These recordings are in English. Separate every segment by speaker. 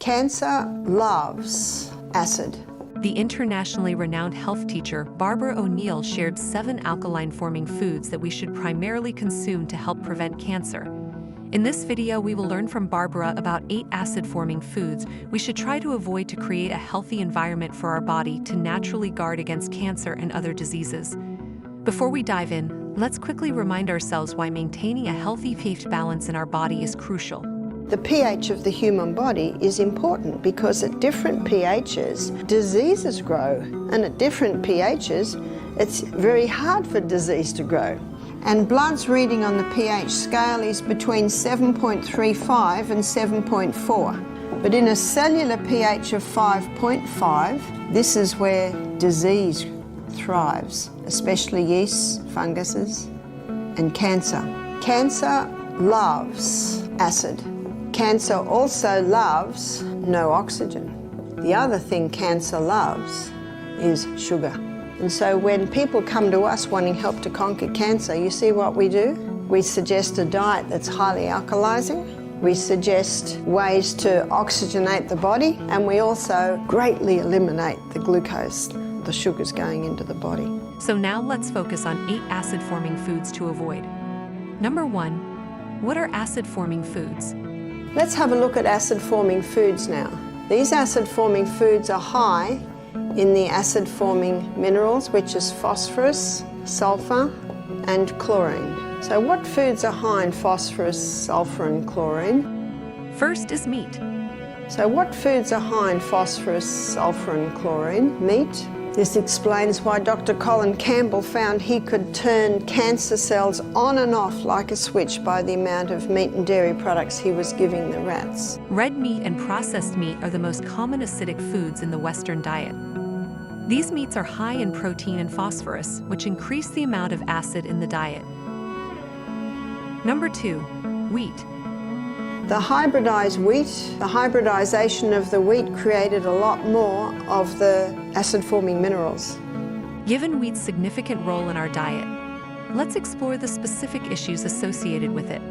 Speaker 1: Cancer loves acid.
Speaker 2: The internationally renowned health teacher Barbara O'Neill shared 7 alkaline-forming foods that we should primarily consume to help prevent cancer. In this video, we will learn from Barbara about 8 acid-forming foods we should try to avoid to create a healthy environment for our body to naturally guard against cancer and other diseases. Before we dive in, let's quickly remind ourselves why maintaining a healthy pH balance in our body is crucial.
Speaker 1: The pH of the human body is important because at different pHs, diseases grow, and at different pHs, it's very hard for disease to grow. And blood's reading on the pH scale is between 7.35 and 7.4. But in a cellular pH of 5.5, this is where disease thrives, especially yeasts, funguses, and cancer. Cancer loves acid. Cancer also loves no oxygen. The other thing cancer loves is sugar. And so when people come to us wanting help to conquer cancer, you see what we do? We suggest a diet that's highly alkalizing. We suggest ways to oxygenate the body, and we also greatly eliminate the glucose, the sugars going into the body.
Speaker 2: So now let's focus on 8 acid-forming foods to avoid. Number 1, what are acid-forming foods?
Speaker 1: Let's have a look at acid-forming foods now. These acid-forming foods are high in the acid-forming minerals, which is phosphorus, sulfur, and chlorine. So what foods are high in phosphorus, sulfur, and chlorine?
Speaker 2: First is meat.
Speaker 1: So what foods are high in phosphorus, sulfur, and chlorine? Meat. This explains why Dr. Colin Campbell found he could turn cancer cells on and off like a switch by the amount of meat and dairy products he was giving the rats.
Speaker 2: Red meat and processed meat are the most common acidic foods in the Western diet. These meats are high in protein and phosphorus, which increase the amount of acid in the diet. Number 2, wheat.
Speaker 1: The hybridized wheat, the hybridization of the wheat created a lot more of the acid-forming minerals.
Speaker 2: Given wheat's significant role in our diet, let's explore the specific issues associated with it.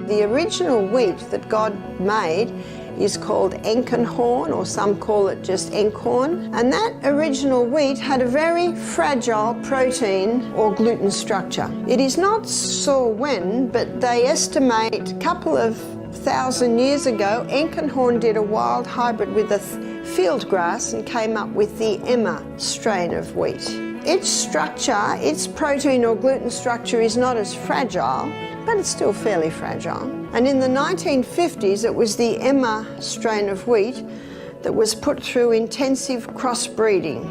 Speaker 1: The original wheat that God made is called Enkenhorn, or some call it just Enkhorn. And that original wheat had a very fragile protein or gluten structure. It is not sure when, but they estimate a couple of 1,000 years ago, Enkenhorn did a wild hybrid with a field grass and came up with the Emma strain of wheat. Its structure, its protein or gluten structure is not as fragile, but it's still fairly fragile. And in the 1950s, it was the Emma strain of wheat that was put through intensive crossbreeding,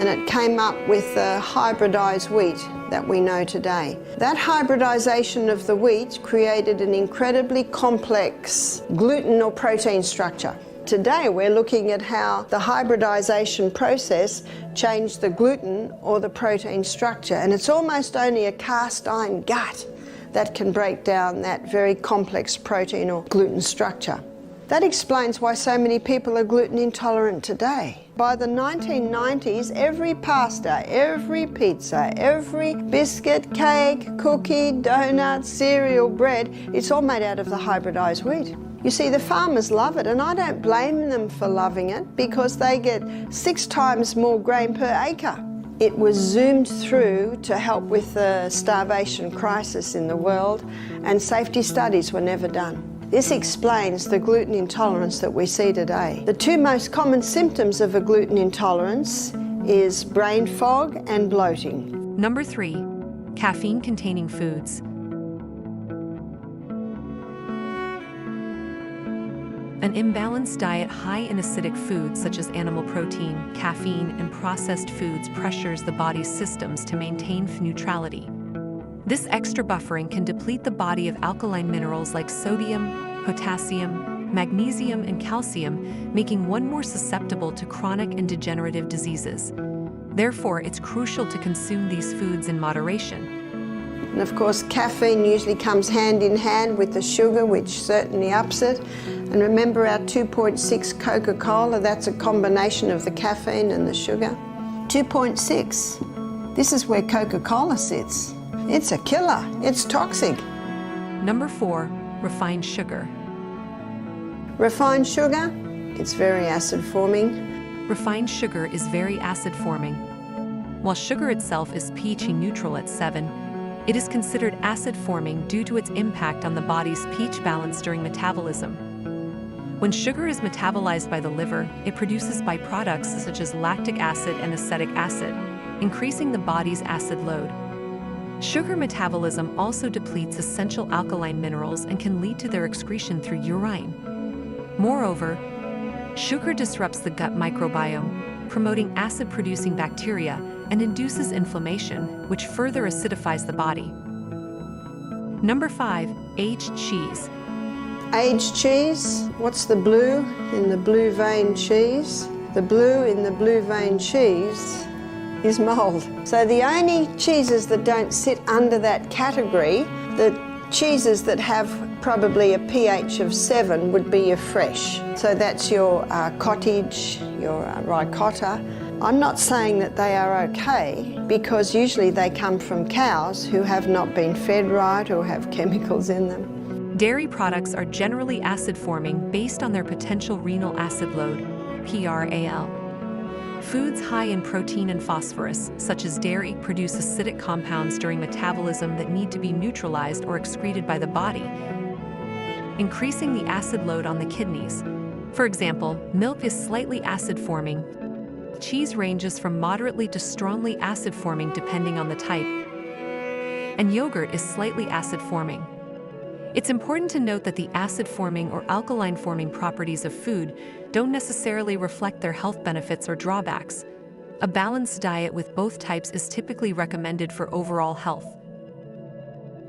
Speaker 1: and it came up with the hybridized wheat that we know today. That hybridization of the wheat created an incredibly complex gluten or protein structure. Today we're looking at how the hybridization process changed the gluten or the protein structure, and it's almost only a cast iron gut that can break down that very complex protein or gluten structure. That explains why so many people are gluten intolerant today. By the 1990s, every pasta, every pizza, every biscuit, cake, cookie, donut, cereal, bread, it's all made out of the hybridized wheat. You see, the farmers love it, and I don't blame them for loving it because they get 6 times more grain per acre. It was zoomed through to help with the starvation crisis in the world, and safety studies were never done. This explains the gluten intolerance that we see today. The 2 most common symptoms of a gluten intolerance is brain fog and bloating.
Speaker 2: Number 3, caffeine-containing foods. An imbalanced diet high in acidic foods such as animal protein, caffeine, and processed foods pressures the body's systems to maintain neutrality. This extra buffering can deplete the body of alkaline minerals like sodium, potassium, magnesium, and calcium, making one more susceptible to chronic and degenerative diseases. Therefore, it's crucial to consume these foods in moderation.
Speaker 1: And of course, caffeine usually comes hand in hand with the sugar, which certainly ups it. And remember our 2.6 Coca-Cola, that's a combination of the caffeine and the sugar. 2.6, this is where Coca-Cola sits. It's a killer, it's toxic.
Speaker 2: Number 4, refined sugar.
Speaker 1: Refined sugar, It's very acid forming.
Speaker 2: Refined sugar is very acid forming. While sugar itself is pH neutral at 7, it is considered acid forming due to its impact on the body's pH balance during metabolism. When sugar is metabolized by the liver, it produces byproducts such as lactic acid and acetic acid, increasing the body's acid load. Sugar metabolism also depletes essential alkaline minerals and can lead to their excretion through urine. Moreover, sugar disrupts the gut microbiome, promoting acid-producing bacteria and induces inflammation, which further acidifies the body. Number 5, aged cheese.
Speaker 1: Aged cheese, what's the blue in the blue vein cheese? The blue in the blue vein cheese is mold. So the only cheeses that don't sit under that category, the cheeses that have probably a pH of 7 would be your fresh. So that's your cottage, your ricotta. I'm not saying that they are okay, because usually they come from cows who have not been fed right or have chemicals in them.
Speaker 2: Dairy products are generally acid-forming based on their potential renal acid load, PRAL. Foods high in protein and phosphorus, such as dairy, produce acidic compounds during metabolism that need to be neutralized or excreted by the body, increasing the acid load on the kidneys. For example, milk is slightly acid-forming. Cheese ranges from moderately to strongly acid-forming depending on the type, and yogurt is slightly acid-forming. It's important to note that the acid-forming or alkaline-forming properties of food don't necessarily reflect their health benefits or drawbacks. A balanced diet with both types is typically recommended for overall health.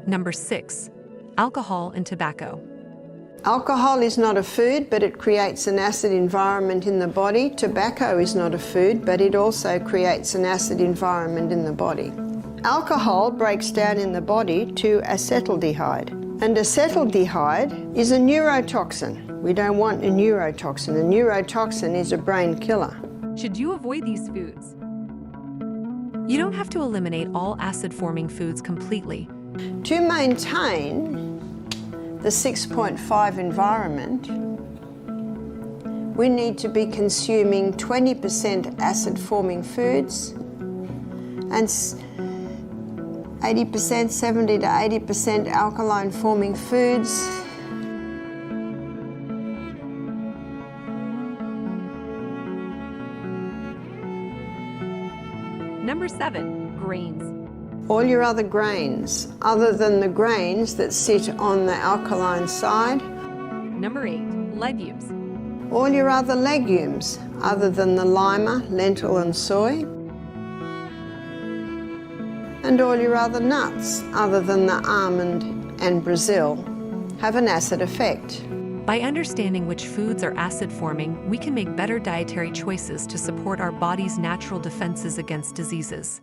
Speaker 2: Number 6, alcohol and tobacco.
Speaker 1: Alcohol is not a food, but it creates an acid environment in the body. Tobacco is not a food, but it also creates an acid environment in the body. Alcohol breaks down in the body to acetaldehyde. And acetaldehyde is a neurotoxin. We don't want a neurotoxin. A neurotoxin is a brain killer.
Speaker 2: Should you avoid these foods? You don't have to eliminate all acid-forming foods completely.
Speaker 1: To maintain the 6.5 environment, we need to be consuming 20% acid-forming foods and 80%, 70 to 80% alkaline-forming foods.
Speaker 2: Number 7, grains.
Speaker 1: All your other grains, other than the grains that sit on the alkaline side.
Speaker 2: Number 8, legumes.
Speaker 1: All your other legumes, other than the lima, lentil and soy. And all your other nuts, other than the almond and Brazil, have an acid effect.
Speaker 2: By understanding which foods are acid-forming, we can make better dietary choices to support our body's natural defenses against diseases.